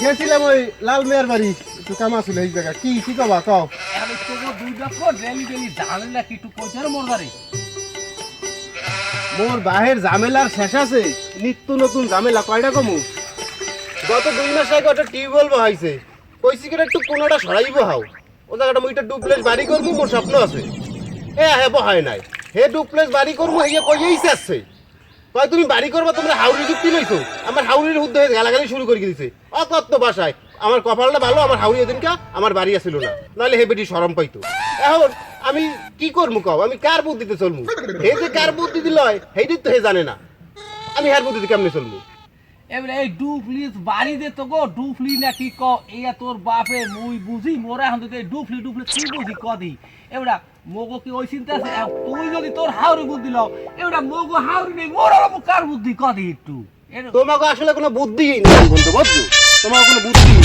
গেছিলাম ওই লাল মেয়ার বাড়ি, একটু কাম আছিল এই জায়গা। কি কি কবা কও? মোর বাহের ঝামেলার শেষ আছে, নিত্য নতুন ঝামেলা। কয়টা কমু? গত 2 মাস আগে ওটা টিউবওয়েল বহাইছে, কইছি কিনা একটু কোনোটা সরাই বহাও। ও জায়গাটা মুইটা ডুপ্লেস বাড়ি করবো, মোর স্বপ্ন আছে। হে বহায় নাই, হে ডুপ্লেস বাড়ি করবো, হে কইয়েই চাচ্ছে। কয় তুমি বাড়ি করবা, তোমরা হাউরি যুক্তি লইছো। আমার হাউরির হুদ্দ হয়ে গালাগালি শুরু করে দিয়েছে অকত্ত বাসায়। আমার কপালটা ভালো, আমার হাউরি ওদিনকা আমার বাড়ি আসিল না, নাহলে হে বেটি শরম পাইতো। এখন আমি কি করবো কও? আমি কার বুদ্ধিতে চলবো? হে যে কার বুদ্ধি দিল হেই তো হে জানে না, আমি হার বুদ্ধিতে কেমনে চলবো? এবারে এই ডুপ্লিস বাড়ি দে তো গো, ডুপ্লি না কি ক? এয়া তোর বাপে মুই বুঝি, মোরা এখন তো ডুপ্লি কি বুঝি কদি? এবারে মগো কি ওই চিন্তা আছে? তুই যদি তোর হাউরি বুদ্ধি লও, এবারে মগো হাউরি নেই, মোর কার বুদ্ধি কদি একটু? তোমাকে আসলে কোনো বুদ্ধি নেই বন্ধু, বুঝছো? তোমার কোনো বুদ্ধি নেই।